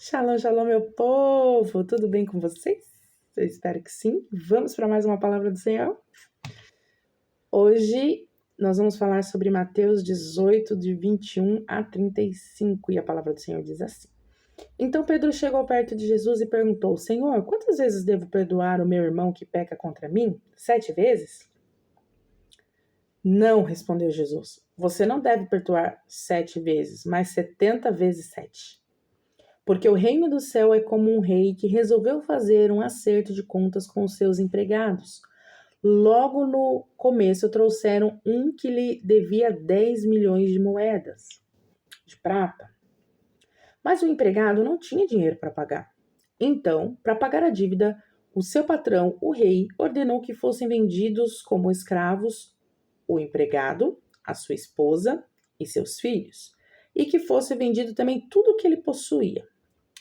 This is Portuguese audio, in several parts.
Shalom, shalom, meu povo! Tudo bem com vocês? Eu espero que sim. Vamos para mais uma palavra do Senhor? Hoje nós vamos falar sobre Mateus 18, de 21 a 35, e a palavra do Senhor diz assim. Então Pedro chegou perto de Jesus e perguntou: Senhor, quantas vezes devo perdoar o meu irmão que peca contra mim? 7 vezes? Não, respondeu Jesus. Você não deve perdoar 7 vezes, mas 70 vezes 7. Porque o reino do céu é como um rei que resolveu fazer um acerto de contas com os seus empregados. Logo no começo trouxeram um que lhe devia 10 milhões de moedas de prata. Mas o empregado não tinha dinheiro para pagar. Então, para pagar a dívida, o seu patrão, o rei, ordenou que fossem vendidos como escravos o empregado, a sua esposa e seus filhos, e que fosse vendido também tudo o que ele possuía.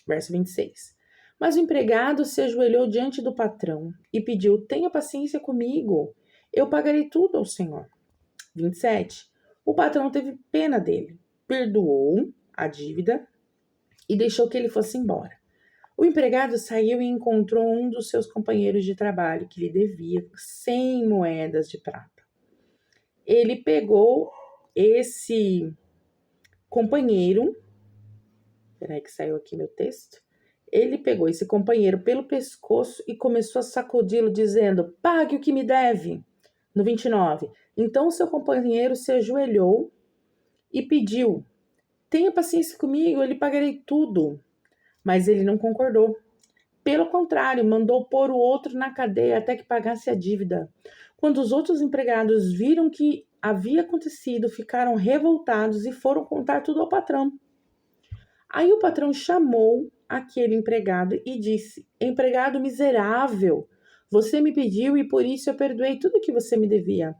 Verso 26. Mas o empregado se ajoelhou diante do patrão e pediu: Tenha paciência comigo, eu pagarei tudo ao senhor. 27. O patrão teve pena dele, perdoou a dívida e deixou que ele fosse embora. O empregado saiu e encontrou um dos seus companheiros de trabalho que lhe devia 100 moedas de prata. Ele pegou esse companheiro. Peraí que saiu aqui meu texto. Ele pegou esse companheiro pelo pescoço e começou a sacudi-lo, dizendo: Pague o que me deve. No 29. Então o seu companheiro se ajoelhou e pediu: Tenha paciência comigo, eu lhe pagarei tudo. Mas ele não concordou. Pelo contrário, mandou pôr o outro na cadeia até que pagasse a dívida. Quando os outros empregados viram o que havia acontecido, ficaram revoltados e foram contar tudo ao patrão. Aí o patrão chamou aquele empregado e disse: Empregado miserável, você me pediu e por isso eu perdoei tudo que você me devia.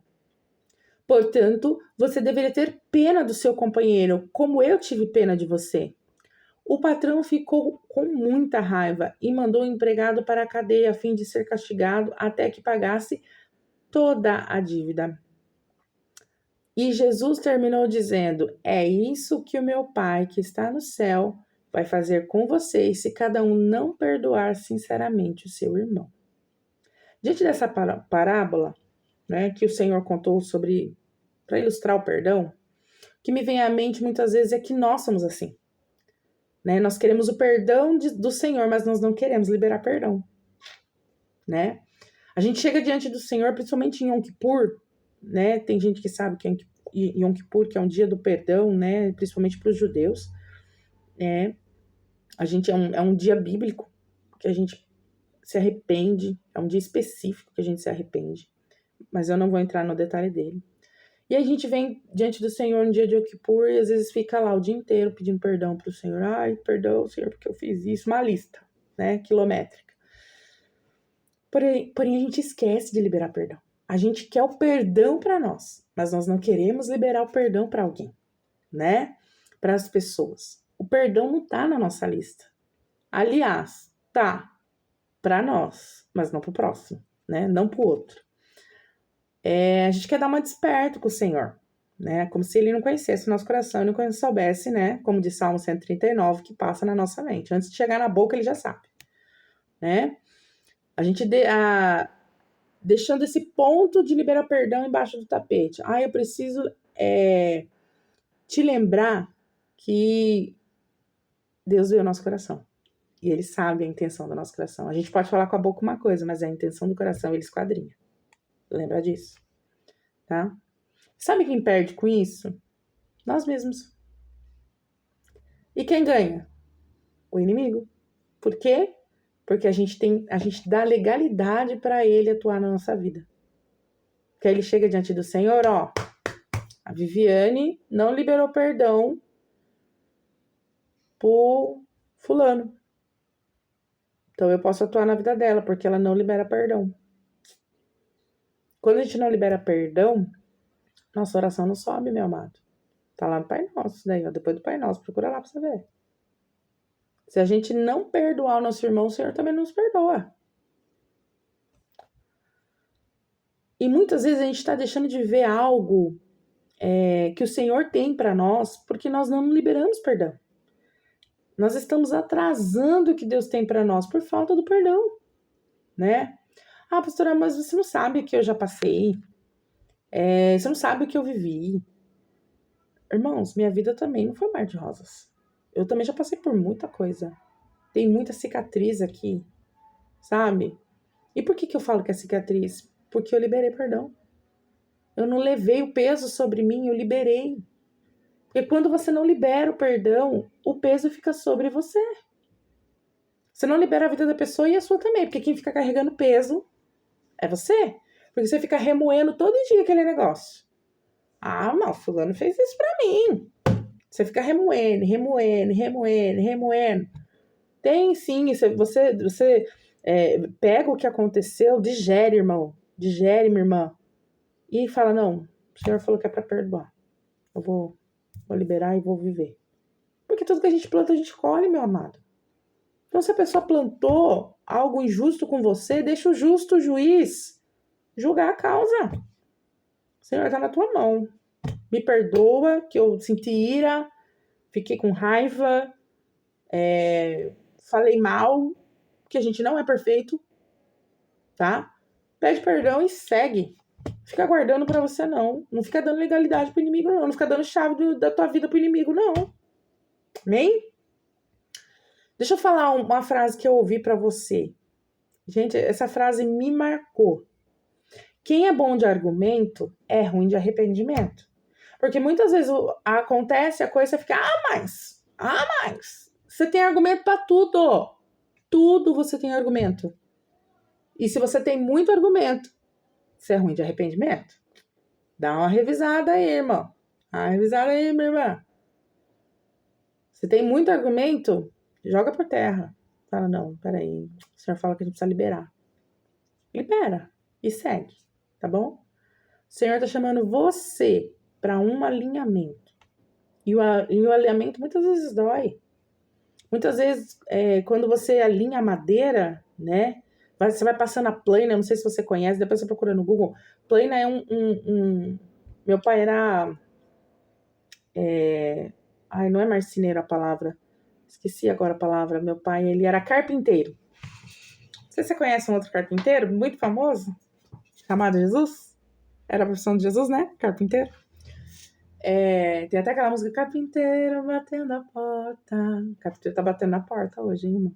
Portanto, você deveria ter pena do seu companheiro, como eu tive pena de você. O patrão ficou com muita raiva e mandou o empregado para a cadeia a fim de ser castigado até que pagasse toda a dívida. E Jesus terminou dizendo: É isso que o meu Pai que está no céu vai fazer com vocês se cada um não perdoar sinceramente o seu irmão. Diante dessa parábola, né, que o Senhor contou sobre, para ilustrar o perdão, o que me vem à mente muitas vezes é que nós somos assim. Né? Nós queremos o perdão do Senhor, mas nós não queremos liberar perdão. Né? A gente chega diante do Senhor, principalmente em Yom Kippur, né? Tem gente que sabe que Yom Kippur, que é um dia do perdão, né? Principalmente para os judeus. A gente é um dia bíblico que a gente se arrepende, é um dia específico que a gente se arrepende, mas eu não vou entrar no detalhe dele. E a gente vem diante do Senhor no dia de Yom Kippur e às vezes fica lá o dia inteiro pedindo perdão para o Senhor. Ai, perdão, Senhor, porque eu fiz isso. Uma lista, né? Quilométrica. Porém, a gente esquece de liberar perdão. A gente quer o perdão para nós, mas nós não queremos liberar o perdão para alguém, né? Para as pessoas. O perdão não tá na nossa lista. Aliás, tá para nós, mas não para o próximo, né? Não para o outro. A gente quer dar uma desperto com o Senhor, né? Como se ele não conhecesse o nosso coração e não soubesse, né? Como diz Salmo 139, que passa na nossa mente. Antes de chegar na boca, ele já sabe, né? A gente deixando esse ponto de liberar perdão embaixo do tapete. Eu preciso te lembrar que Deus vê o nosso coração. E ele sabe a intenção do nosso coração. A gente pode falar com a boca uma coisa, mas a intenção do coração ele esquadrinha. Lembra disso? Tá? Sabe quem perde com isso? Nós mesmos. E quem ganha? O inimigo. Por quê? Porque a gente dá legalidade para ele atuar na nossa vida. Porque aí ele chega diante do Senhor, ó, a Viviane não liberou perdão por fulano. Então eu posso atuar na vida dela, porque ela não libera perdão. Quando a gente não libera perdão, nossa oração não sobe, meu amado. Tá lá no Pai Nosso, daí, ó, depois do Pai Nosso, procura lá pra você ver. Se a gente não perdoar o nosso irmão, o Senhor também não nos perdoa. E muitas vezes a gente está deixando de ver algo que o Senhor tem para nós, porque nós não liberamos perdão. Nós estamos atrasando o que Deus tem para nós por falta do perdão, né? Ah, pastora, mas você não sabe o que eu já passei. Você não sabe o que eu vivi. Irmãos, minha vida também não foi mar de rosas. Eu também já passei por muita coisa. Tem muita cicatriz aqui, sabe? E por que eu falo que é cicatriz? Porque eu liberei perdão. Eu não levei o peso sobre mim, eu liberei. Porque quando você não libera o perdão, o peso fica sobre você. Você não libera a vida da pessoa e a sua também, porque quem fica carregando peso é você. Porque você fica remoendo todo dia aquele negócio. Ah, mas fulano fez isso pra mim. Você fica remoendo. Tem sim, você pega o que aconteceu, digere, irmão. Digere, minha irmã. E fala, não, o Senhor falou que é pra perdoar. Eu vou liberar e vou viver. Porque tudo que a gente planta, a gente colhe, meu amado. Então, se a pessoa plantou algo injusto com você, deixa o justo juiz julgar a causa. O Senhor está na tua mão. Me perdoa que eu senti ira, fiquei com raiva, falei mal, que a gente não é perfeito, tá? Pede perdão e segue. Fica guardando pra você, não. Não fica dando legalidade pro inimigo, não. Não fica dando chave da tua vida pro inimigo, não. Amém? Deixa eu falar uma frase que eu ouvi pra você. Gente, essa frase me marcou. Quem é bom de argumento é ruim de arrependimento. Porque muitas vezes acontece a coisa, você fica, mas. Você tem argumento pra tudo. Tudo você tem argumento. E se você tem muito argumento, você é ruim de arrependimento? Dá uma revisada aí, irmão. Dá uma revisada aí, minha irmã. Você tem muito argumento, joga por terra. Fala, não, peraí. O senhor fala que a gente precisa liberar. Libera e segue, tá bom? O Senhor tá chamando você para um alinhamento. E o alinhamento muitas vezes dói. Muitas vezes, quando você alinha a madeira, né? Você vai passando a plana, não sei se você conhece, depois você procura no Google. Plana é Meu pai era... não é marceneiro a palavra. Esqueci agora a palavra. Meu pai, ele era carpinteiro. Não sei se você conhece um outro carpinteiro muito famoso, chamado Jesus. Era a profissão de Jesus, né? Carpinteiro. Tem até aquela música, carpinteiro batendo a porta. O carpinteiro tá batendo na porta hoje, hein, irmão?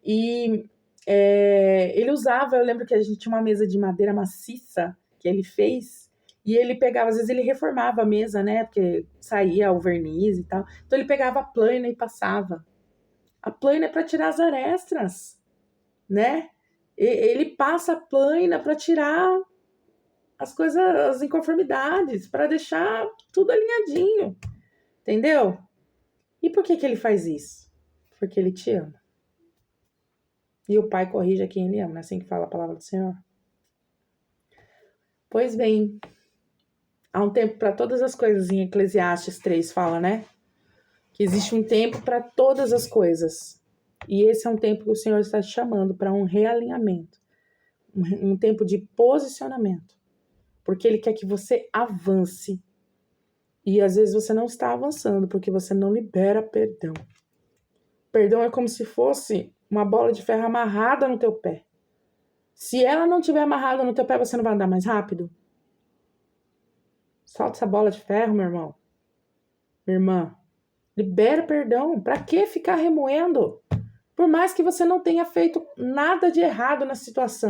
E ele usava, eu lembro que a gente tinha uma mesa de madeira maciça que ele fez, e ele pegava, às vezes ele reformava a mesa, né, porque saía o verniz e tal, então ele pegava a plana e passava. A plana é para tirar as arestas, né? Ele passa a plana para tirar as coisas, as inconformidades, para deixar tudo alinhadinho, entendeu? E por que ele faz isso? Porque ele te ama. E o pai corrige a quem ele ama, não é assim que fala a palavra do Senhor? Pois bem, há um tempo para todas as coisas, em Eclesiastes 3 fala, né? Que existe um tempo para todas as coisas. E esse é um tempo que o Senhor está te chamando para um realinhamento, um tempo de posicionamento. Porque Ele quer que você avance. E às vezes você não está avançando porque você não libera perdão. Perdão é como se fosse uma bola de ferro amarrada no teu pé. Se ela não estiver amarrada no teu pé, você não vai andar mais rápido? Solta essa bola de ferro, meu irmão. Minha irmã. Libera perdão. Pra que ficar remoendo? Por mais que você não tenha feito nada de errado na situação.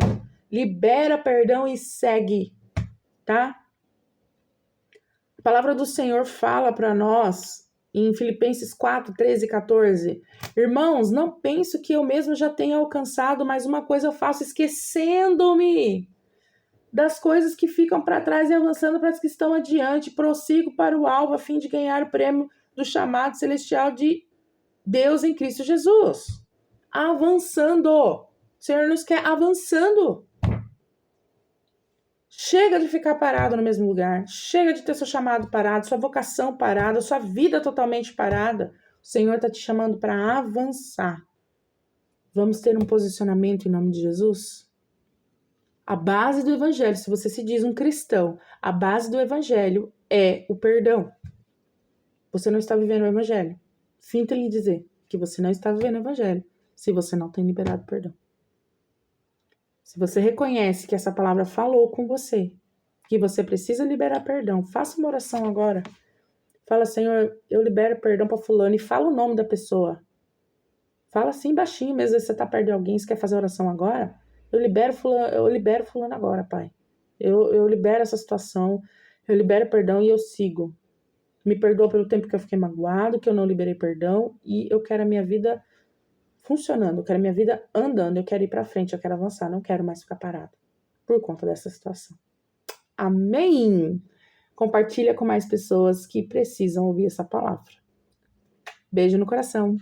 Libera perdão e segue. Tá? A palavra do Senhor fala para nós em Filipenses 4, 13 e 14. Irmãos, não penso que eu mesmo já tenha alcançado, mas uma coisa eu faço, esquecendo-me das coisas que ficam para trás e avançando para as que estão adiante. Prossigo para o alvo a fim de ganhar o prêmio do chamado celestial de Deus em Cristo Jesus. Avançando. O Senhor nos quer avançando. Chega de ficar parado no mesmo lugar. Chega de ter seu chamado parado, sua vocação parada, sua vida totalmente parada. O Senhor está te chamando para avançar. Vamos ter um posicionamento em nome de Jesus? A base do evangelho, se você se diz um cristão, a base do evangelho é o perdão. Você não está vivendo o evangelho. Sinto lhe dizer. que você não está vivendo o evangelho se você não tem liberado perdão. Se você reconhece que essa palavra falou com você, que você precisa liberar perdão, faça uma oração agora. Fala, Senhor, eu libero perdão para fulano e fala o nome da pessoa. Fala assim baixinho, mesmo se você está perto de alguém, você quer fazer oração agora? Eu libero fulano agora, Pai. Eu libero essa situação, eu libero perdão e eu sigo. Me perdoa pelo tempo que eu fiquei magoado, que eu não liberei perdão e eu quero a minha vida funcionando, eu quero a minha vida andando, eu quero ir para frente, eu quero avançar, não quero mais ficar parado por conta dessa situação. Amém! Compartilha com mais pessoas que precisam ouvir essa palavra. Beijo no coração.